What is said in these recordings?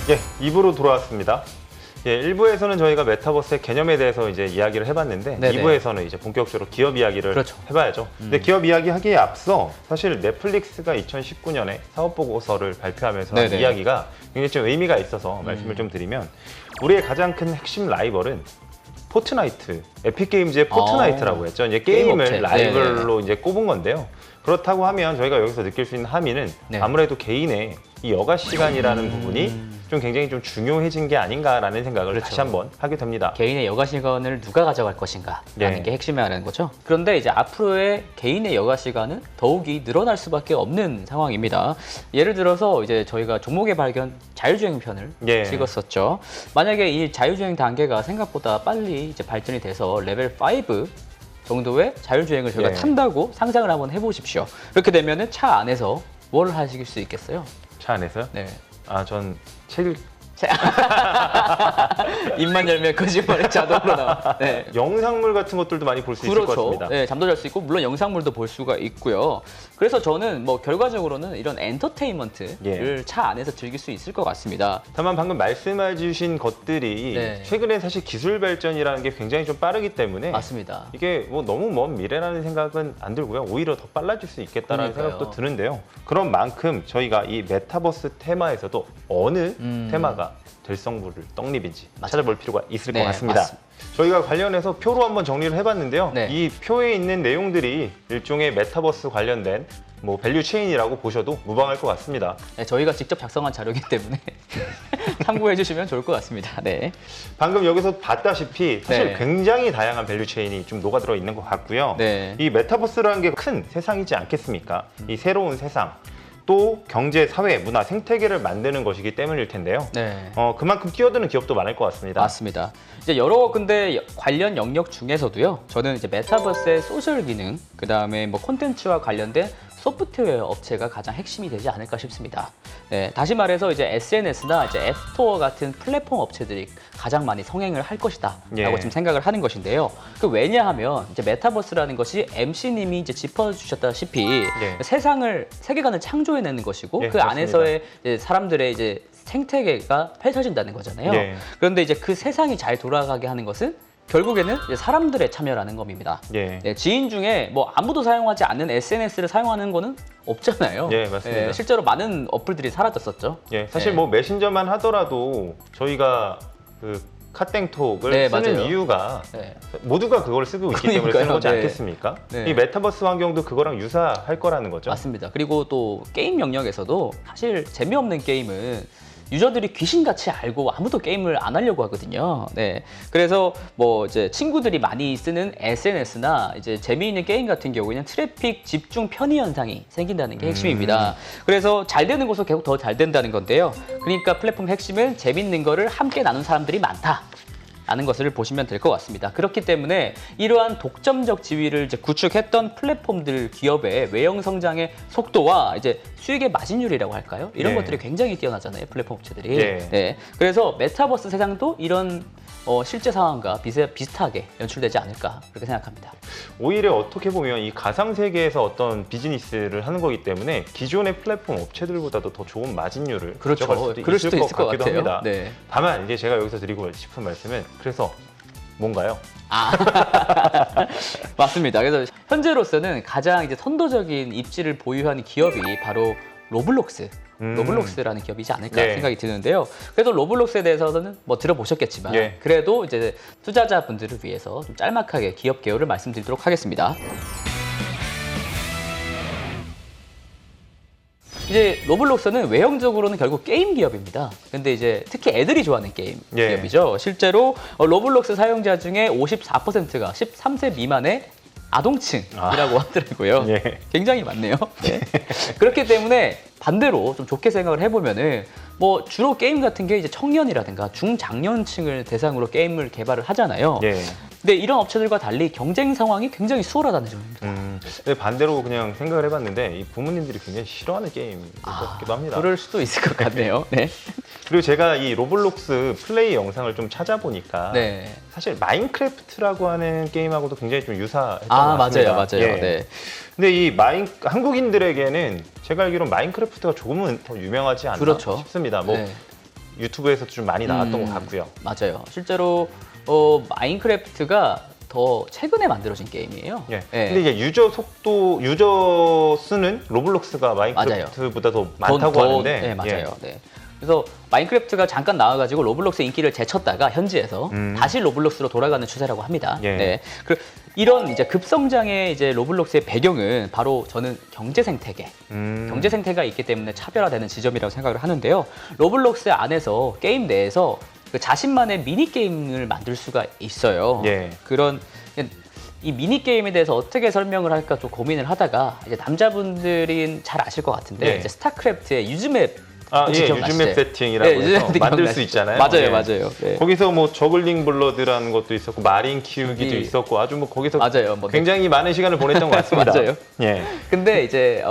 예, 2부로 돌아왔습니다. 예, 1부에서는 저희가 메타버스의 개념에 대해서 이제 이야기를 해봤는데 네네. 2부에서는 이제 본격적으로 기업 이야기를 그렇죠. 해봐야죠. 근데 기업 이야기 하기에 앞서 사실 넷플릭스가 2019년에 사업 보고서를 발표하면서 한 네네. 이야기가 굉장히 좀 의미가 있어서 말씀을 좀 드리면 우리의 가장 큰 핵심 라이벌은 포트나이트, 에픽게임즈의 포트나이트라고 했죠. 이제 게임을 게임 업체. 라이벌로 이제 꼽은 건데요. 그렇다고 하면 저희가 여기서 느낄 수 있는 함의는 네. 아무래도 개인의 이 여가 시간이라는 부분이 좀 굉장히 좀 중요해진 게 아닌가라는 생각을 그렇죠. 다시 한번 하게 됩니다. 개인의 여가 시간을 누가 가져갈 것인가라는 네. 게 핵심이라는 거죠. 그런데 이제 앞으로의 개인의 여가 시간은 더욱이 늘어날 수밖에 없는 상황입니다. 예를 들어서 이제 저희가 종목의 발견 자율주행 편을 예. 찍었었죠. 만약에 이 자율주행 단계가 생각보다 빨리 이제 발전이 돼서 레벨 5 정도의 자율주행을 저희가 예. 탄다고 상상을 한번 해보십시오. 그렇게 되면은 차 안에서 뭘 하실 수 있겠어요? 차 안에서요? 네. 아, 전 책, 입만 열면 거짓말이 자동으로 나와. 네. 영상물 같은 것들도 많이 볼 수 있을 것 같습니다. 네, 잠도 잘 수 있고 물론 영상물도 볼 수가 있고요. 그래서 저는 뭐 결과적으로는 이런 엔터테인먼트를 예. 차 안에서 즐길 수 있을 것 같습니다. 다만 방금 말씀해 주신 것들이 네. 최근에 사실 기술 발전이라는 게 굉장히 좀 빠르기 때문에 맞습니다. 이게 뭐 너무 먼 미래라는 생각은 안 들고요. 오히려 더 빨라질 수 있겠다라는 그러니까요. 생각도 드는데요. 그런 만큼 저희가 이 메타버스 테마에서도 어느 테마가 될성부를 떡잎인지 맞아요. 찾아볼 필요가 있을 네, 것 같습니다. 맞습니다. 저희가 관련해서 표로 한번 정리를 해봤는데요. 네. 이 표에 있는 내용들이 일종의 메타버스 관련된 뭐 밸류 체인이라고 보셔도 무방할 것 같습니다. 네, 저희가 직접 작성한 자료이기 때문에 참고해 주시면 좋을 것 같습니다. 네. 방금 여기서 봤다시피 사실 네. 굉장히 다양한 밸류 체인이 좀 녹아들어 있는 것 같고요. 네. 이 메타버스라는 게 큰 세상이지 않겠습니까? 이 새로운 세상, 또 경제, 사회, 문화, 생태계를 만드는 것이기 때문일 텐데요. 네. 그만큼 끼어드는 기업도 많을 것 같습니다. 맞습니다. 이제 여러 근데 관련 영역 중에서도요. 저는 이제 메타버스의 소셜 기능, 그 다음에 뭐 콘텐츠와 관련된 소프트웨어 업체가 가장 핵심이 되지 않을까 싶습니다. 네, 다시 말해서 이제 SNS나 이제 앱스토어 같은 플랫폼 업체들이 가장 많이 성행을 할 것이다라고 예. 지금 생각을 하는 것인데요. 그 왜냐하면 이제 메타버스라는 것이 MC님이 이제 짚어주셨다시피 예. 세계관을 창조해내는 것이고 예, 그 안에서의 이제 사람들의 이제 생태계가 펼쳐진다는 거잖아요. 예. 그런데 이제 그 세상이 잘 돌아가게 하는 것은 결국에는 이제 사람들의 참여라는 겁니다. 예. 네, 지인 중에 뭐 아무도 사용하지 않는 SNS를 사용하는 거는 없잖아요. 예, 맞습니다. 네, 실제로 많은 어플들이 사라졌었죠. 예, 사실 네. 뭐 메신저만 하더라도 저희가 그 카땡톡을 네, 쓰는 맞아요. 이유가 네. 모두가 그걸 쓰고 있기 때문에 쓰는 그러니까요. 거지 네. 않겠습니까? 네. 이 메타버스 환경도 그거랑 유사할 거라는 거죠. 맞습니다. 그리고 또 게임 영역에서도 사실 재미없는 게임은 유저들이 귀신같이 알고 아무도 게임을 안 하려고 하거든요. 네. 그래서 뭐 이제 친구들이 많이 쓰는 SNS나 이제 재미있는 게임 같은 경우에는 트래픽 집중 편의 현상이 생긴다는 게 핵심입니다. 그래서 잘 되는 곳은 계속 더 잘 된다는 건데요. 그러니까 플랫폼 핵심은 재밌는 거를 함께 나눈 사람들이 많다. 라는 것을 보시면 될 것 같습니다. 그렇기 때문에 이러한 독점적 지위를 이제 구축했던 플랫폼들 기업의 외형 성장의 속도와 이제 수익의 마진율이라고 할까요? 이런 예. 것들이 굉장히 뛰어나잖아요. 플랫폼 업체들이. 예. 네. 그래서 메타버스 세상도 이런 실제 상황과 비슷하게 연출되지 않을까 그렇게 생각합니다. 오히려 어떻게 보면 이 가상 세계에서 어떤 비즈니스를 하는 거기 때문에 기존의 플랫폼 업체들보다도 더 좋은 마진율을 그렇죠. 가져갈 수도 그럴 있을 수도 것 있을 것 같기도 같아요. 합니다. 네. 다만 이제 제가 여기서 드리고 싶은 말씀은 그래서 뭔가요? 아, 맞습니다. 그래서 현재로서는 가장 이제 선도적인 입지를 보유한 기업이 바로 로블록스라는 기업이지 않을까 네. 생각이 드는데요. 그래도 로블록스에 대해서는 뭐 들어보셨겠지만 예. 그래도 이제 투자자분들을 위해서 좀 짤막하게 기업 개요를 말씀드리도록 하겠습니다. 이제 로블록스는 외형적으로는 결국 게임 기업입니다. 근데 이제 특히 애들이 좋아하는 게임 예. 기업이죠. 실제로 로블록스 사용자 중에 54%가 13세 미만의 아동층이라고 하더라고요. 예. 굉장히 많네요. 네. 그렇기 때문에 반대로 좀 좋게 생각을 해보면은 뭐 주로 게임 같은 게 이제 청년이라든가 중장년층을 대상으로 게임을 개발을 하잖아요. 예. 근데 이런 업체들과 달리 경쟁 상황이 굉장히 수월하다는 점입니다. 근데 반대로 그냥 생각을 해봤는데 이 부모님들이 굉장히 싫어하는 게임일 것 같기도 합니다. 그럴 수도 있을 것 같네요. 네. 그리고 제가 이 로블록스 플레이 영상을 좀 찾아보니까 네. 사실 마인크래프트라고 하는 게임하고도 굉장히 좀 유사했던 것 아, 같습니다. 맞아요. 예. 네. 근데 이 한국인들에게는 제가 알기로는 마인크래프트가 조금은 더 유명하지 않나 그렇죠. 싶습니다. 뭐 네. 유튜브에서도 좀 많이 나왔던 것 같고요. 맞아요. 실제로 마인크래프트가 더 최근에 만들어진 게임이에요. 예. 예. 근데 이제 유저 수는 로블록스가 마인크래프트보다 더 많다고 하는데. 네, 맞아요. 네. 그래서 마인크래프트가 잠깐 나와가지고 로블록스 인기를 제쳤다가 현지에서 다시 로블록스로 돌아가는 추세라고 합니다. 예. 네. 이런 이제 급성장의 이제 로블록스의 배경은 바로 저는 경제 생태계, 경제 생태가 있기 때문에 차별화되는 지점이라고 생각을 하는데요. 로블록스 안에서 게임 내에서 그 자신만의 미니 게임을 만들 수가 있어요. 예. 그런 이 미니 게임에 대해서 어떻게 설명을 할까 좀 고민을 하다가 이제 남자분들은 잘 아실 것 같은데 예. 이제 스타크래프트의 유즈맵 혹시 예, 기억나시죠? 유즈맵 세팅이라고 네, 해서 유즈맵 만들 기억나시죠? 수 있잖아요. 맞아요, 예. 맞아요. 네. 거기서 뭐 저글링 블러드라는 것도 있었고 마린 키우기도 이- 있었고 아주 뭐 거기서 맞아요. 뭐 굉장히 많은 시간을 보냈던 것 같습니다. 맞아요. 예. 근데 이제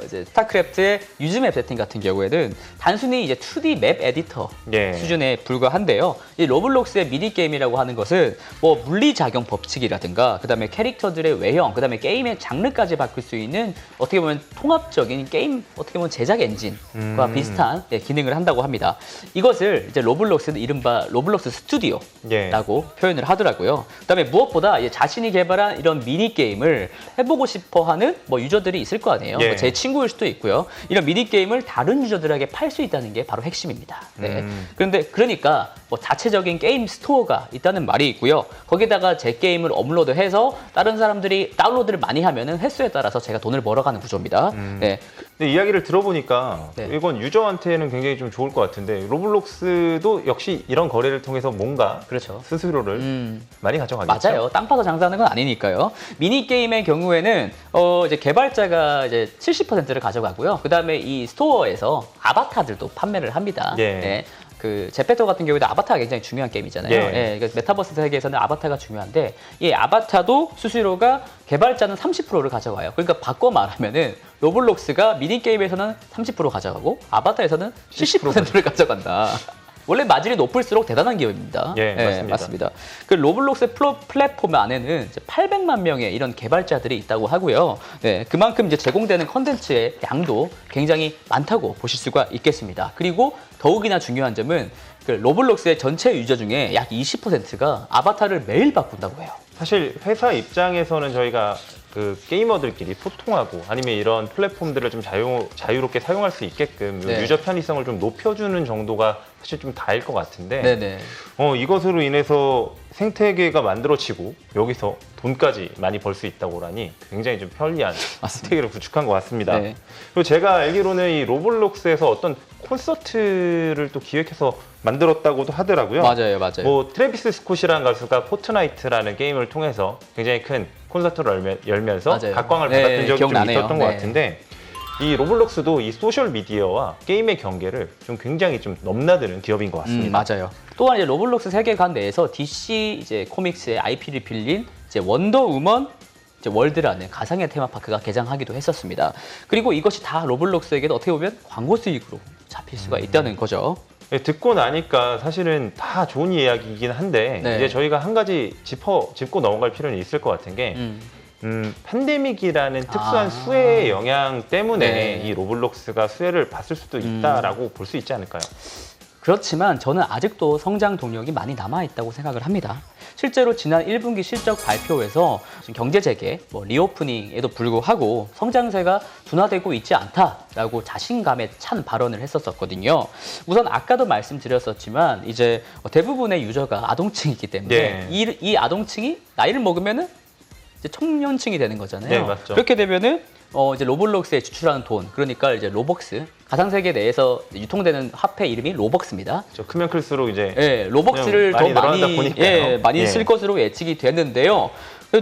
스타크래프트의 유즈맵 세팅 같은 경우에는 단순히 이제 2D 맵 에디터 예. 수준에 불과한데요. 이 로블록스의 미니 게임이라고 하는 것은 뭐 물리 작용 법칙이라든가 그다음에 캐릭터들의 외형, 그다음에 게임의 장르까지 바꿀 수 있는 어떻게 보면 통합적인 게임 어떻게 보면 제작 엔진과 비슷한 기능을 한다고 합니다. 이것을 이제 로블록스는 이른바 로블록스 스튜디오라고 표현을 하더라고요. 그다음에 무엇보다 이제 자신이 개발한 이런 미니 게임을 해보고 싶어하는 뭐 유저들이 있을 거 아니에요. 예. 뭐제 친구일 수도 있고요. 이런 미니 게임을 다른 유저들에게 팔 수 있다는 게 바로 핵심입니다. 네. 그러니까 뭐 자체적인 게임 스토어가 있다는 말이 있고요. 거기다가 제 게임을 업로드해서 다른 사람들이 다운로드를 많이 하면은 횟수에 따라서 제가 돈을 벌어가는 구조입니다. 네. 근데 이야기를 들어보니까 네. 이건 유저한테는 굉장히 좀 좋을 것 같은데 로블록스도 역시 이런 거래를 통해서 뭔가 그렇죠. 수수료를 많이 가져가겠죠. 맞아요. 땅 파서 장사하는 건 아니니까요. 미니 게임의 경우에는 이제 개발자가 이제 70%를 가져가고요. 그다음에 이 스토어에서 아바타들도 판매를 합니다. 예. 네. 그 제페토 같은 경우에도 아바타가 굉장히 중요한 게임이잖아요. 예. 예, 그러니까 메타버스 세계에서는 아바타가 중요한데 이 아바타도 수수료가 개발자는 30%를 가져가요. 그러니까 바꿔 말하면은 로블록스가 미니 게임에서는 30% 가져가고 아바타에서는 70%를 가져간다. 원래 마진이 높을수록 대단한 기업입니다. 예, 맞습니다. 그 로블록스 플랫폼 안에는 이제 800만 명의 이런 개발자들이 있다고 하고요. 네, 그만큼 이제 제공되는 컨텐츠의 양도 굉장히 많다고 보실 수가 있겠습니다. 그리고 더욱이나 중요한 점은 그 로블록스의 전체 유저 중에 약 20%가 아바타를 매일 바꾼다고 해요. 사실 회사 입장에서는 저희가 그 게이머들끼리 소통하고 아니면 이런 플랫폼들을 좀 자유롭게 사용할 수 있게끔 네. 유저 편의성을 좀 높여주는 정도가 사실 좀 다일 것 같은데 네네. 이것으로 인해서 생태계가 만들어지고 여기서 돈까지 많이 벌 수 있다고 하니 굉장히 좀 편리한 생태계를 구축한 것 같습니다. 네. 그리고 제가 알기로는 이 로블록스에서 어떤 콘서트를 또 기획해서 만들었다고도 하더라고요. 맞아요, 맞아요. 뭐 트래비스 스콧이라는 가수가 포트나이트라는 게임을 통해서 굉장히 큰 콘서트를 열면서 맞아요. 각광을 네, 받았던 적이 좀 기억나네요. 있었던 것 네. 같은데 이 로블록스도 이 소셜 미디어와 게임의 경계를 좀 굉장히 좀 넘나드는 기업인 것 같습니다. 맞아요. 또한 이제 로블록스 세계관 내에서 DC 이제 코믹스의 IP를 빌린 이제 원더우먼 이제 월드라는 가상의 테마파크가 개장하기도 했었습니다. 그리고 이것이 다 로블록스에게도 어떻게 보면 광고 수익으로 잡힐 수가 있다는 거죠. 네, 듣고 나니까 사실은 다 좋은 이야기이긴 한데 네. 이제 저희가 한 가지 짚고 넘어갈 필요는 있을 것 같은 게 팬데믹이라는 특수한 수혜의 영향 때문에 네. 이 로블록스가 수혜를 봤을 수도 있다라고 볼 수 있지 않을까요? 그렇지만 저는 아직도 성장 동력이 많이 남아있다고 생각을 합니다. 실제로 지난 1분기 실적 발표에서 경제 재개, 리오프닝에도 불구하고 성장세가 둔화되고 있지 않다라고 자신감에 찬 발언을 했었거든요. 우선 아까도 말씀드렸었지만 이제 대부분의 유저가 아동층이기 때문에 네. 이 아동층이 나이를 먹으면은 이제 청년층이 되는 거잖아요. 네, 맞죠. 그렇게 되면은 이제 로블록스에 지출하는 돈, 그러니까 이제 로벅스, 가상세계 내에서 유통되는 화폐 이름이 로벅스입니다. 저 크면 클수록 이제 예, 로벅스를 더 많이 늘어난다 많이 보니까요. 많이 예. 쓸 것으로 예측이 됐는데요.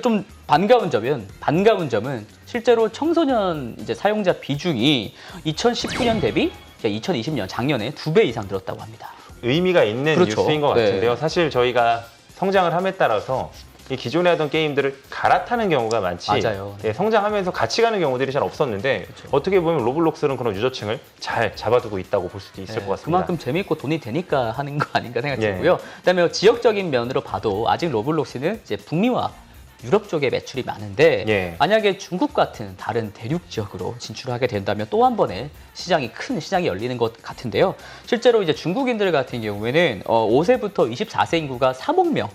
좀 반가운 점은 실제로 청소년 이제 사용자 비중이 2019년 대비 2020년 작년에 2배 이상 늘었다고 합니다. 의미가 있는 그렇죠. 뉴스인 것 네. 같은데요. 사실 저희가 성장을 함에 따라서 이 기존에 하던 게임들을 갈아타는 경우가 많지 맞아요. 네. 예, 성장하면서 같이 가는 경우들이 잘 없었는데 어떻게 보면 로블록스는 그런 유저층을 잘 잡아두고 있다고 볼 수도 있을 것 같습니다. 그만큼 재밌고 돈이 되니까 하는 거 아닌가 생각이 예. 들고요. 그다음에 지역적인 면으로 봐도 아직 로블록스는 이제 북미와 유럽 쪽에 매출이 많은데 예. 만약에 중국 같은 다른 대륙 지역으로 진출하게 된다면 또 한 번의 큰 시장이 열리는 것 같은데요. 실제로 이제 중국인들 같은 경우에는 5세부터 24세 인구가 3억 명.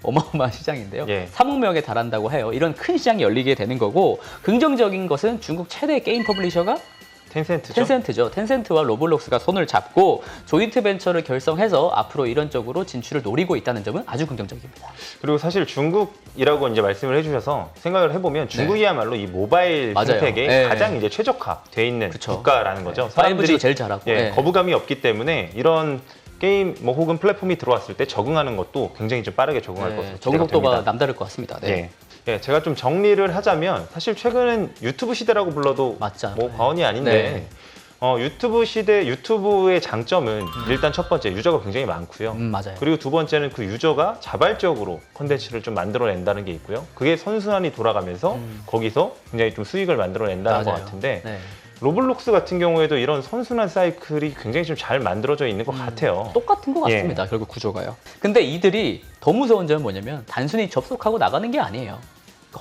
어마어마한 시장인데요. 예. 3억 명에 달한다고 해요. 이런 큰 시장이 열리게 되는 거고 긍정적인 것은 중국 최대 게임 퍼블리셔가 텐센트죠. 텐센트와 로블록스가 손을 잡고 조인트 벤처를 결성해서 앞으로 이런 쪽으로 진출을 노리고 있다는 점은 아주 긍정적입니다. 그리고 사실 중국이라고 이제 말씀을 해주셔서 생각을 해보면 중국이야말로 이 모바일 맞아요. 생태계에 네. 가장 이제 최적화돼 있는 그쵸. 국가라는 거죠. 5G도 제일 잘하고. 예, 네. 거부감이 없기 때문에 이런 게임 뭐 혹은 플랫폼이 들어왔을 때 적응하는 것도 굉장히 좀 빠르게 적응할 것으로 적응 속도가 됩니다. 남다를 것 같습니다. 네. 예. 예, 제가 좀 정리를 하자면 사실 최근은 유튜브 시대라고 불러도 맞죠. 뭐 과언이 아닌데 유튜브 시대 유튜브의 장점은 일단 첫 번째 유저가 굉장히 많고요. 맞아요. 그리고 두 번째는 그 유저가 자발적으로 콘텐츠를 좀 만들어낸다는 게 있고요. 그게 선순환이 돌아가면서 거기서 굉장히 좀 수익을 만들어낸다는 것 맞아요. 같은데 네. 로블록스 같은 경우에도 이런 선순환 사이클이 굉장히 좀 잘 만들어져 있는 것 같아요. 똑같은 것 같습니다. 결국 구조가요. 근데 이들이 더 무서운 점은 뭐냐면 단순히 접속하고 나가는 게 아니에요.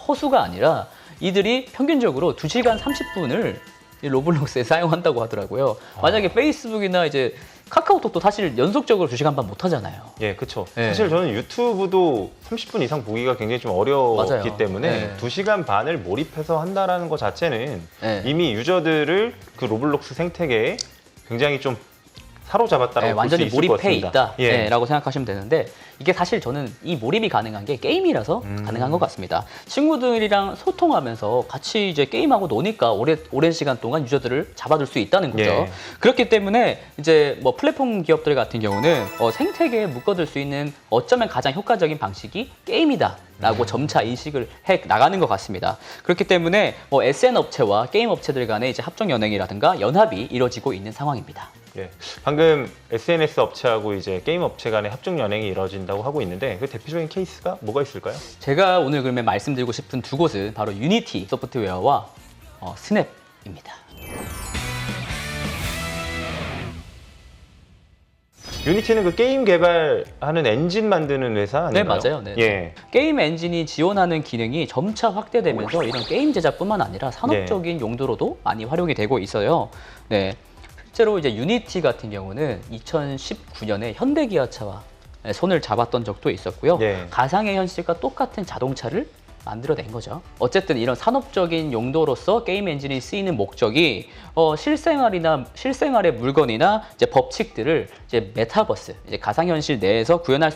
허수가 아니라 이들이 평균적으로 2시간 30분을 로블록스에 사용한다고 하더라고요. 만약에 페이스북이나 이제 카카오톡도 사실 연속적으로 2시간 반 못 하잖아요. 예, 그렇죠. 네. 사실 저는 유튜브도 30분 이상 보기가 굉장히 좀 어려웠기 맞아요. 때문에 네. 2시간 반을 몰입해서 한다라는 것 자체는 네. 이미 유저들을 그 로블록스 생태계에 굉장히 좀 사로잡았다라고 볼 수 완전히 있을 것 몰입해 같습니다. 있다라고 생각하시면 되는데 이게 사실 저는 이 몰입이 가능한 게 게임이라서 가능한 것 같습니다. 친구들이랑 소통하면서 같이 이제 게임하고 노니까 오랜 시간 동안 유저들을 잡아둘 수 있다는 거죠. 예. 그렇기 때문에 이제 뭐 플랫폼 기업들 같은 경우는 생태계에 묶어둘 수 있는 어쩌면 가장 효과적인 방식이 게임이다라고 점차 인식을 해 나가는 것 같습니다. 그렇기 때문에 뭐 SN 업체와 게임 업체들 간의 이제 합종 연행이라든가 연합이 이루어지고 있는 상황입니다. 예. 방금 SNS 업체하고 이제 게임 업체 간의 합종 연행이 이루어진다고 하고 있는데 그 대표적인 케이스가 뭐가 있을까요? 제가 오늘 그러면 말씀드리고 싶은 두 곳은 바로 유니티 소프트웨어와 스냅입니다. 유니티는 그 게임 개발하는 엔진 만드는 회사 아닌가요? 네, 맞아요. 네. 예. 게임 엔진이 지원하는 기능이 점차 확대되면서 이런 게임 제작뿐만 아니라 산업적인 용도로도 많이 활용이 되고 있어요. 네. 실제로 이제 유니티 같은 경우는 2019년에 현대기아차와 손을 잡았던 적도 있었고요. 네. 가상의 현실과 똑같은 자동차를 만들어낸 거죠. 어쨌든 이런 산업적인 용도로서 게임 엔진이 쓰이는 목적이 실생활의 물건이나 이제 법칙들을 이제 메타버스, 이제 가상현실 내에서 구현할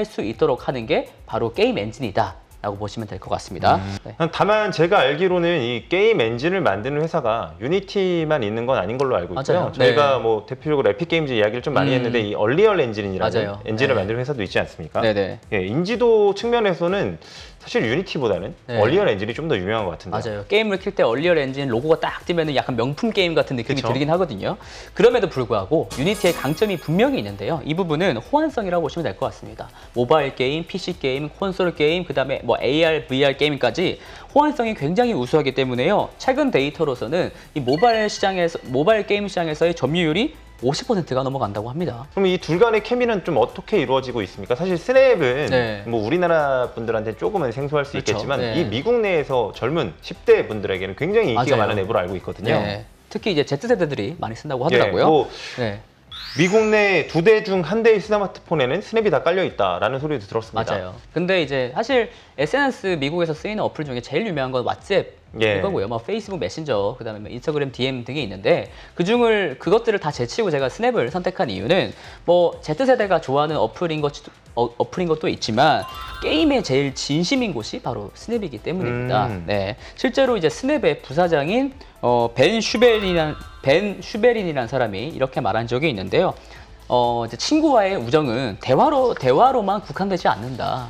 수 있도록 하는 게 바로 게임 엔진이다. 라고 보시면 될 것 같습니다. 네. 다만 제가 알기로는 이 게임 엔진을 만드는 회사가 유니티만 있는 건 아닌 걸로 알고 있고요. 맞아요. 저희가 네. 뭐 대표적으로 에픽게임즈 이야기를 좀 많이 했는데 이 얼리얼 엔진이라는 맞아요. 엔진을 네. 만드는 회사도 있지 않습니까? 네네. 예, 인지도 측면에서는 사실 유니티보다는 네. 얼리얼 엔진이 좀 더 유명한 것 같은데요. 맞아요. 게임을 킬 때 얼리얼 엔진 로고가 딱 뜨면 약간 명품 게임 같은 느낌이 그쵸? 들긴 하거든요. 그럼에도 불구하고 유니티의 강점이 분명히 있는데요. 이 부분은 호환성이라고 보시면 될 것 같습니다. 모바일 게임, PC 게임, 콘솔 게임, 그다음에 뭐 AR, VR 게임까지 호환성이 굉장히 우수하기 때문에요. 최근 데이터로서는 이 모바일 게임 시장에서의 점유율이 50%가 넘어간다고 합니다. 그럼 이 둘 간의 케미는 좀 어떻게 이루어지고 있습니까? 사실 스냅은 네. 뭐 우리나라 분들한테 조금은 생소할 수 그렇죠. 있겠지만 네. 이 미국 내에서 젊은 10대 분들에게는 굉장히 인기가 맞아요. 많은 앱으로 알고 있거든요. 네. 특히 이제 Z세대들이 많이 쓴다고 하더라고요. 예, 뭐 네. 미국 내 2대 중 1대의 스마트폰에는 스냅이 다 깔려 있다라는 소리도 들었습니다. 맞아요. 근데 이제 사실 SNS 미국에서 쓰이는 어플 중에 제일 유명한 건 왓츠앱 예. 이거고요. 뭐 페이스북 메신저, 그다음에 뭐 인스타그램 DM 등이 있는데 그것들을 다 제치고 제가 스냅을 선택한 이유는 뭐 Z세대가 좋아하는 어플인 것도 있지만 게임에 제일 진심인 곳이 바로 스냅이기 때문입니다. 네. 실제로 이제 스냅의 부사장인 벤 슈베린이라는 사람이 이렇게 말한 적이 있는데요. 이제 친구와의 우정은 대화로만 국한되지 않는다.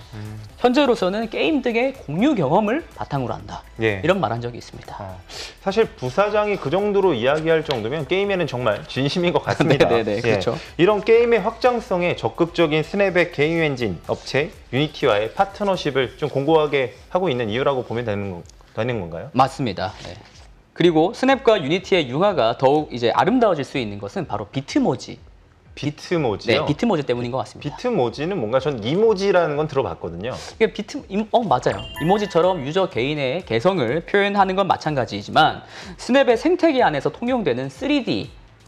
현재로서는 게임 등의 공유 경험을 바탕으로 한다. 예. 이런 말한 적이 있습니다. 사실 부사장이 그 정도로 이야기할 정도면 게임에는 정말 진심인 것 같습니다. 네네네, 그렇죠. 이런 게임의 확장성에 적극적인 스냅의 게임 엔진 업체 유니티와의 파트너십을 좀 공고하게 하고 있는 이유라고 보면 되는 건가요? 맞습니다. 네. 그리고 스냅과 유니티의 융화가 더욱 이제 아름다워질 수 있는 것은 바로 비트모지 비트모지요? 네, 비트모지 때문인 것 같습니다. 비트모지는 뭔가 전 이모지라는 건 들어봤거든요. 이게 맞아요. 이모지처럼 유저 개인의 개성을 표현하는 건 마찬가지이지만 스냅의 생태계 안에서 통용되는 3D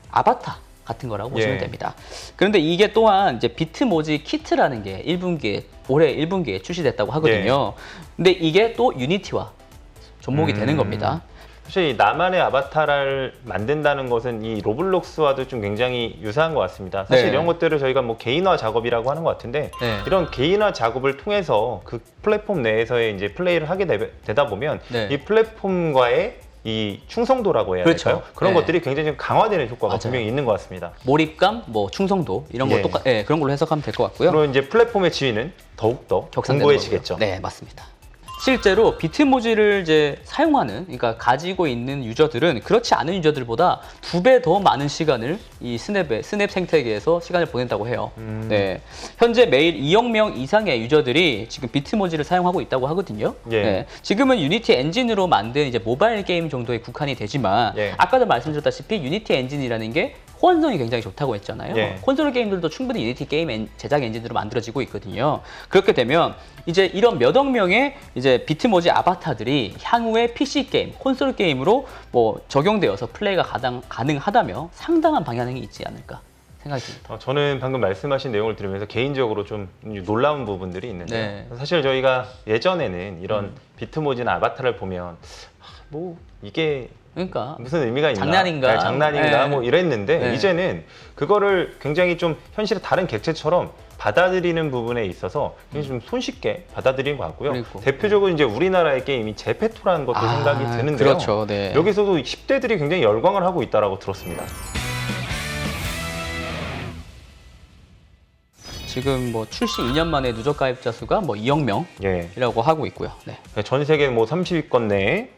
아바타 같은 거라고 보시면 됩니다. 그런데 이게 또한 이제 비트모지 키트라는 게 올해 1분기에 출시됐다고 하거든요. 근데 이게 또 유니티와 접목이 되는 겁니다. 사실 이 나만의 아바타를 만든다는 것은 이 로블록스와도 좀 굉장히 유사한 것 같습니다. 사실 네. 이런 것들을 저희가 뭐 개인화 작업이라고 하는 것 같은데 네. 이런 개인화 작업을 통해서 그 플랫폼 내에서의 이제 플레이를 하게 되다 보면 네. 이 플랫폼과의 이 충성도라고 해야 그렇죠. 될까요? 그런 네. 것들이 굉장히 좀 강화되는 효과가 맞아요. 분명히 있는 것 같습니다. 몰입감, 뭐 충성도 이런 거 그런 걸로 해석하면 될 것 같고요. 그리고 이제 플랫폼의 지위는 더욱더 격상되는 공고해지겠죠. 거고요. 네, 맞습니다. 실제로 비트모지를 이제 사용하는, 그러니까 가지고 있는 유저들은 그렇지 않은 유저들보다 2배 더 많은 시간을 이 스냅 생태계에서 시간을 보낸다고 해요. 네, 현재 매일 2억 명 이상의 유저들이 지금 비트모지를 사용하고 있다고 하거든요. 예. 네, 지금은 유니티 엔진으로 만든 이제 모바일 게임 정도에 국한이 되지만 예. 아까도 말씀드렸다시피 유니티 엔진이라는 게 호환성이 굉장히 좋다고 했잖아요. 예. 콘솔 게임들도 충분히 유니티 게임 제작 엔진으로 만들어지고 있거든요. 그렇게 되면 이제 이런 몇 억 명의 이제 비트모지 아바타들이 향후에 PC 게임, 콘솔 게임으로 뭐 적용되어서 플레이가 가능하다며 상당한 방향이 있지 않을까 생각이 듭니다. 저는 방금 말씀하신 내용을 들으면서 개인적으로 좀 놀라운 부분들이 있는데요. 네. 사실 저희가 예전에는 이런 비트모지나 아바타를 보면 뭐 이게 그러니까 무슨 의미가 있나? 장난인가? 네, 장난인가? 네. 뭐 이랬는데 네. 이제는 그거를 굉장히 좀 현실의 다른 객체처럼 받아들이는 부분에 있어서 굉장히 좀 손쉽게 받아들이는 것 같고요. 그리고, 대표적으로 이제 우리나라의 게임이 제페토라는 것도 생각이 드는데요. 그렇죠. 네. 여기서도 10대들이 굉장히 열광을 하고 있다라고 들었습니다. 지금 뭐 출시 2년 만에 누적 가입자 수가 뭐 2억 명이라고 예. 하고 있고요. 네. 전 세계 뭐 30위권 내에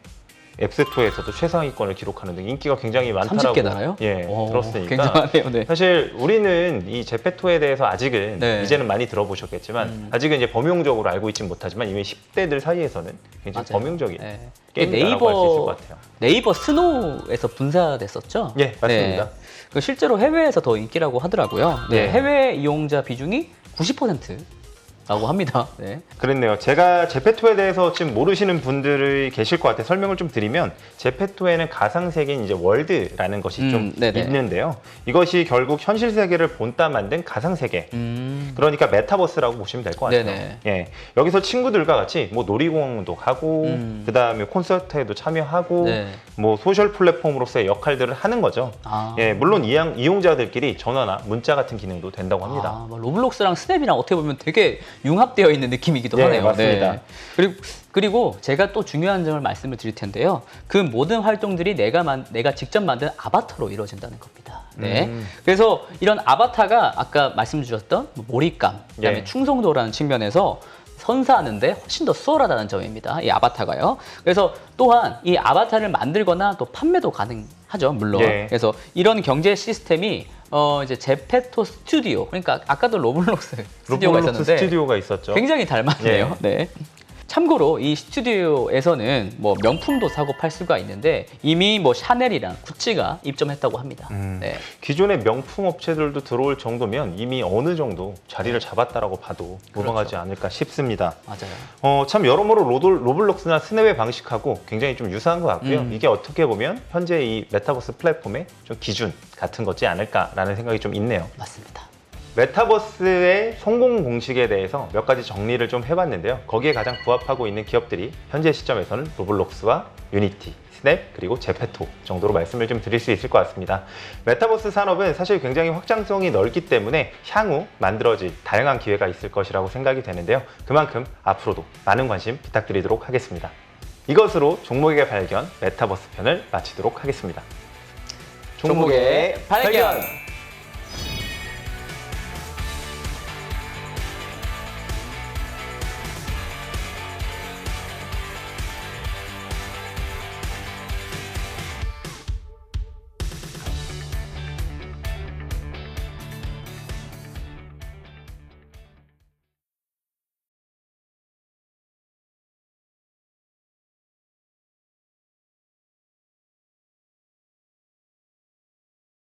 앱스토어에서도 최상위권을 기록하는 등 인기가 굉장히 많다라고 30개 나라요? 예, 들었으니까 굉장하네요. 네. 사실 우리는 이 제페토에 대해서 아직은 네. 이제는 많이 들어보셨겠지만 아직은 이제 범용적으로 알고 있지는 못하지만 이미 10대들 사이에서는 굉장히 맞아요. 범용적인 네. 게임이라고 할 수 있을 것 같아요. 네이버 스노우에서 분사됐었죠? 예, 맞습니다. 네. 그 실제로 해외에서 더 인기라고 하더라고요. 네. 네. 해외 이용자 비중이 90%라고 합니다. 네. 그렇네요. 제가 제페토에 대해서 지금 모르시는 분들이 계실 것 같아요. 설명을 좀 드리면 제페토에는 가상 세계인 이제 월드라는 것이 좀 네네. 있는데요. 이것이 결국 현실 세계를 본따 만든 가상 세계. 그러니까 메타버스라고 보시면 될 것 같아요. 네네. 예, 여기서 친구들과 같이 뭐 놀이공원도 가고 그다음에 콘서트에도 참여하고 네. 뭐 소셜 플랫폼으로서의 역할들을 하는 거죠. 아. 예, 물론 이용자들끼리 전화나 문자 같은 기능도 된다고 합니다. 아, 뭐 로블록스랑 스냅이랑 어떻게 보면 되게 융합되어 있는 느낌이기도 네, 하네요. 맞습니다. 그리고 제가 또 중요한 점을 말씀을 드릴 텐데요. 그 모든 활동들이 내가 직접 만든 아바타로 이루어진다는 겁니다. 네. 그래서 이런 아바타가 아까 말씀드렸던 뭐 몰입감, 그다음에 예. 충성도라는 측면에서 선사하는데 훨씬 더 수월하다는 점입니다. 이 아바타가요. 그래서 또한 이 아바타를 만들거나 또 판매도 가능하죠, 물론. 예. 그래서 이런 경제 시스템이 이제 제페토 스튜디오, 그러니까 아까도 로블록스 스튜디오가 로블록스 있었는데 스튜디오가 있었죠. 굉장히 닮았네요. 예. 네. 참고로 이 스튜디오에서는 뭐 명품도 사고 팔 수가 있는데 이미 뭐 샤넬이랑 구찌가 입점했다고 합니다. 네. 기존의 명품 업체들도 들어올 정도면 이미 어느 정도 자리를 잡았다라고 봐도 무방하지 않을까 싶습니다. 맞아요. 참 여러모로 로블록스나 스냅의 방식하고 굉장히 좀 유사한 것 같고요. 이게 어떻게 보면 현재 이 메타버스 플랫폼의 좀 기준 같은 거지 않을까라는 생각이 좀 있네요. 맞습니다. 메타버스의 성공 공식에 대해서 몇 가지 정리를 좀 해봤는데요. 거기에 가장 부합하고 있는 기업들이 현재 시점에서는 로블록스와 유니티, 스냅, 그리고 제페토 정도로 말씀을 좀 드릴 수 있을 것 같습니다. 메타버스 산업은 사실 굉장히 확장성이 넓기 때문에 향후 만들어질 다양한 기회가 있을 것이라고 생각이 되는데요. 그만큼 앞으로도 많은 관심 부탁드리도록 하겠습니다. 이것으로 종목의 발견 메타버스 편을 마치도록 하겠습니다. 종목의 발견!